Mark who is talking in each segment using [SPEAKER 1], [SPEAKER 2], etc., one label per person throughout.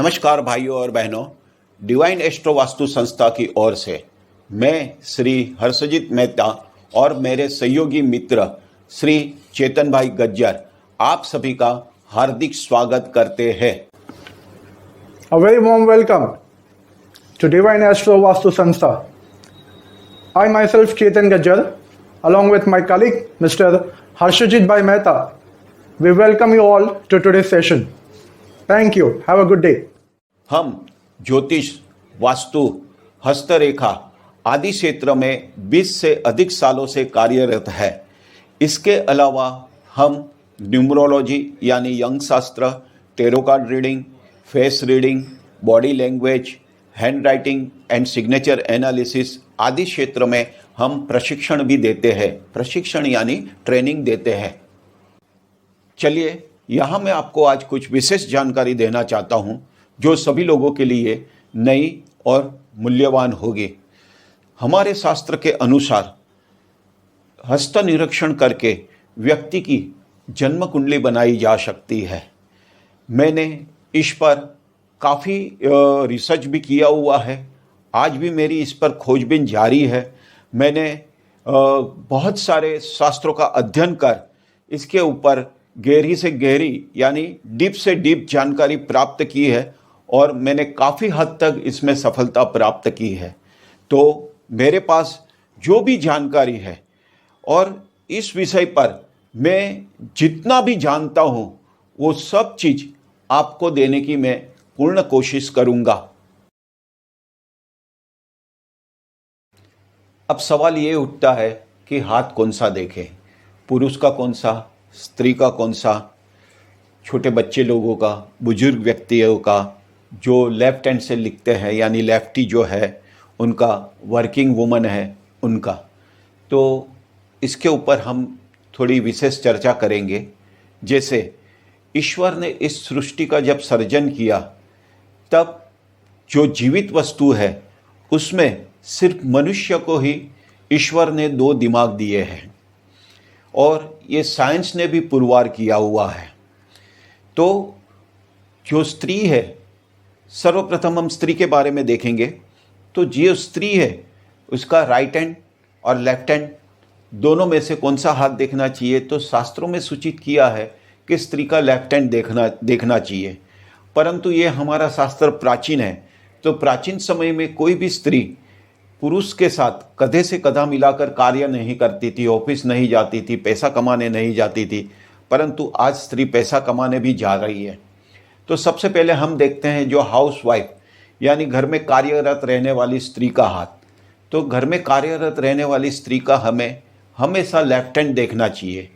[SPEAKER 1] नमस्कार भाइयों और बहनों, डिवाइन एस्ट्रो वास्तु संस्था की ओर से मैं श्री हर्षजित मेहता और मेरे सहयोगी मित्र श्री चेतन भाई गज्जर आप सभी का हार्दिक स्वागत करते हैं।
[SPEAKER 2] A very warm welcome to Divine Astro Vastu Sanstha. I myself Chetan Gajjar, along with my colleague Mr. Harshajit Bhai Mehta, we welcome you all to today's session. Thank you. Have a good day.
[SPEAKER 1] हम ज्योतिष, वास्तु, हस्तरेखा आदि क्षेत्र में 20 से अधिक सालों से कार्यरत है। इसके अलावा हम न्यूमरोलॉजी यानी यंग शास्त्र, tarot card reading, face reading, body language, hand writing and signature analysis आदि क्षेत्र में हम प्रशिक्षण भी देते हैं। प्रशिक्षण यानी ट्रेनिंग देते हैं। चलिए, यहाँ मैं आपको आज कुछ विशेष जानकारी देना चाहता हूँ जो सभी लोगों के लिए नई और मूल्यवान होगी। हमारे शास्त्र के अनुसार हस्त निरीक्षण करके व्यक्ति की जन्म कुंडली बनाई जा सकती है। मैंने इस पर काफ़ी रिसर्च भी किया हुआ है। आज भी मेरी इस पर खोजबीन जारी है। मैंने बहुत सारे शास्त्रों का अध्ययन कर इसके ऊपर गहरी से गहरी यानी डीप से डीप जानकारी प्राप्त की है और मैंने काफ़ी हद तक इसमें सफलता प्राप्त की है। तो मेरे पास जो भी जानकारी है और इस विषय पर मैं जितना भी जानता हूँ वो सब चीज़ आपको देने की मैं पूर्ण कोशिश करूँगा। अब सवाल ये उठता है कि हाथ कौन सा देखें, पुरुष का कौन सा, स्त्री का कौन सा, छोटे बच्चे लोगों का, बुजुर्ग व्यक्तियों का, जो लेफ्ट हैंड से लिखते हैं यानी लेफ्टी जो है उनका, वर्किंग वुमन है उनका। तो इसके ऊपर हम थोड़ी विशेष चर्चा करेंगे। जैसे ईश्वर ने इस सृष्टि का जब सर्जन किया तब जो जीवित वस्तु है उसमें सिर्फ मनुष्य को ही ईश्वर ने 2 दिमाग दिए हैं और ये साइंस ने भी पुरवार किया हुआ है। तो जो स्त्री है, सर्वप्रथम हम स्त्री के बारे में देखेंगे। तो जो स्त्री है उसका राइट हैंड और लेफ्ट हैंड दोनों में से कौन सा हाथ देखना चाहिए। तो शास्त्रों में सूचित किया है कि स्त्री का लेफ्ट हैंड देखना चाहिए, परंतु ये हमारा शास्त्र प्राचीन है। तो प्राचीन समय में कोई भी स्त्री पुरुष के साथ कंधे से कंधा मिलाकर कार्य नहीं करती थी, ऑफिस नहीं जाती थी, पैसा कमाने नहीं जाती थी, परंतु आज स्त्री पैसा कमाने भी जा रही है। तो सबसे पहले हम देखते हैं जो हाउसवाइफ यानी घर में कार्यरत रहने वाली स्त्री का हाथ। तो घर में कार्यरत रहने वाली स्त्री का हमें हमेशा लेफ्ट हैंड देखना चाहिए।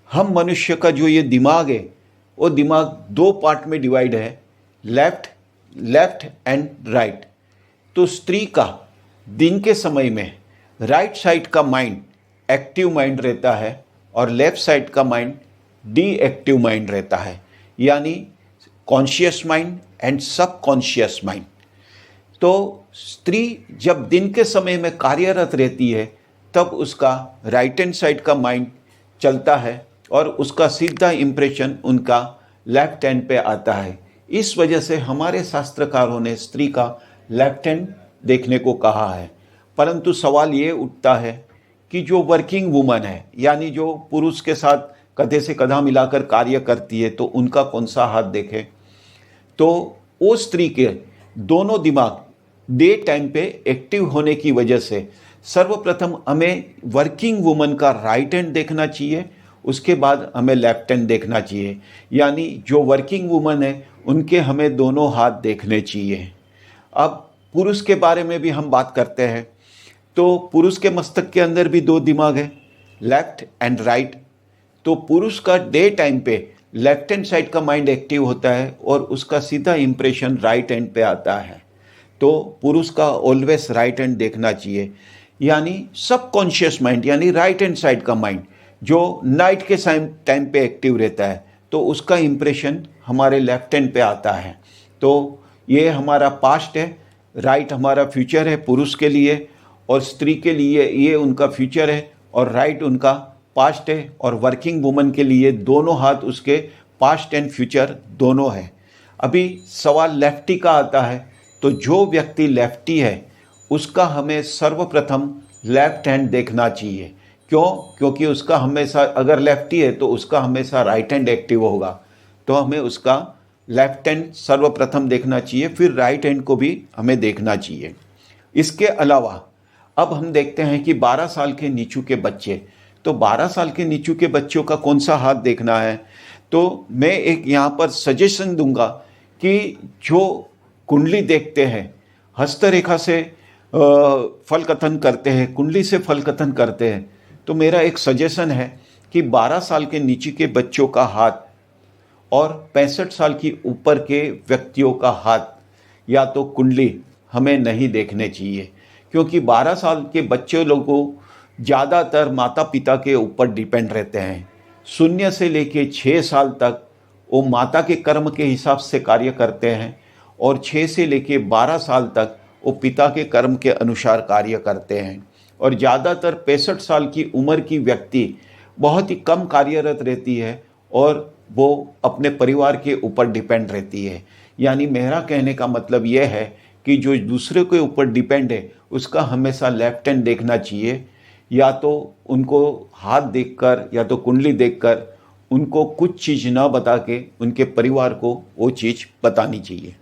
[SPEAKER 1] हम मनुष्य का जो ये दिमाग है वो दिमाग 2 पार्ट में डिवाइड है, लेफ्ट एंड राइट। तो स्त्री का दिन के समय में राइट साइड का माइंड एक्टिव माइंड रहता है और लेफ्ट साइड का माइंड डी एक्टिव माइंड रहता है, यानी conscious mind and subconscious mind. तो स्त्री जब दिन के समय में कार्यरत रहती है तब उसका राइट हैंड साइड का माइंड चलता है और उसका सीधा इम्प्रेशन उनका लेफ्ट हैंड पे आता है। इस वजह से हमारे शास्त्रकारों ने स्त्री का लेफ्ट हैंड देखने को कहा है। परंतु सवाल ये उठता है कि जो वर्किंग वुमन है यानी जो पुरुष के साथ कंधे से कंधा मिलाकर कार्य करती है तो उनका कौन सा हाथ देखें। तो वो स्त्री के दोनों दिमाग डे टाइम पे एक्टिव होने की वजह से सर्वप्रथम हमें वर्किंग वुमन का राइट हैंड देखना चाहिए, उसके बाद हमें लेफ्ट हैंड देखना चाहिए। यानी जो वर्किंग वुमन है उनके हमें दोनों हाथ देखने चाहिए। अब पुरुष के बारे में भी हम बात करते हैं। तो पुरुष के मस्तक के अंदर भी 2 दिमाग है, लेफ्ट एंड राइट। तो पुरुष का डे टाइम पे लेफ्ट हैंड साइड का माइंड एक्टिव होता है और उसका सीधा इंप्रेशन राइट हैंड पे आता है। तो पुरुष का ऑलवेज राइट हैंड देखना चाहिए, यानी सबकॉन्शियस माइंड यानी राइट हैंड साइड का माइंड जो नाइट के टाइम पे एक्टिव रहता है तो उसका इंप्रेशन हमारे लेफ्ट हैंड पे आता है। तो ये हमारा पास्ट है, राइट हमारा फ्यूचर है पुरुष के लिए, और स्त्री के लिए ये उनका फ्यूचर है और राइट उनका पास्ट है। और वर्किंग वुमन के लिए दोनों हाथ उसके पास्ट एंड फ्यूचर दोनों है। अभी सवाल लेफ्टी का आता है, तो जो व्यक्ति लेफ्टी है उसका हमें सर्वप्रथम लेफ्ट हैंड देखना चाहिए। क्यों? क्योंकि उसका हमेशा, अगर लेफ्टी है तो उसका हमेशा राइट हैंड एक्टिव होगा, तो हमें उसका लेफ्ट हैंड सर्वप्रथम देखना चाहिए, फिर राइट हैंड को भी हमें देखना चाहिए। इसके अलावा अब हम देखते हैं कि 12 साल के नीचू के बच्चे, तो 12 साल के नीचू के बच्चों का कौन सा हाथ देखना है, तो मैं एक यहाँ पर सजेशन दूंगा कि जो कुंडली देखते हैं, हस्तरेखा से फल कथन करते हैं, कुंडली से फल कथन करते हैं, तो मेरा एक सजेशन है कि 12 साल के नीचे के बच्चों का हाथ और 65 साल की ऊपर के व्यक्तियों का हाथ या तो कुंडली हमें नहीं देखने चाहिए, क्योंकि 12 साल के बच्चे लोगों ज़्यादातर माता पिता के ऊपर डिपेंड रहते हैं। 0 से लेके 6 साल तक वो माता के कर्म के हिसाब से कार्य करते हैं और 6 से लेके 12 साल तक वो पिता के कर्म के अनुसार कार्य करते हैं। और ज़्यादातर 65 साल की उम्र की व्यक्ति बहुत ही कम कार्यरत रहती है और वो अपने परिवार के ऊपर डिपेंड रहती है। यानी मेरा कहने का मतलब यह है कि जो दूसरे के ऊपर डिपेंड है उसका हमेशा लेफ्ट हैंड देखना चाहिए, या तो उनको हाथ देखकर या तो कुंडली देखकर उनको कुछ चीज़ ना बता के उनके परिवार को वो चीज़ बतानी चाहिए।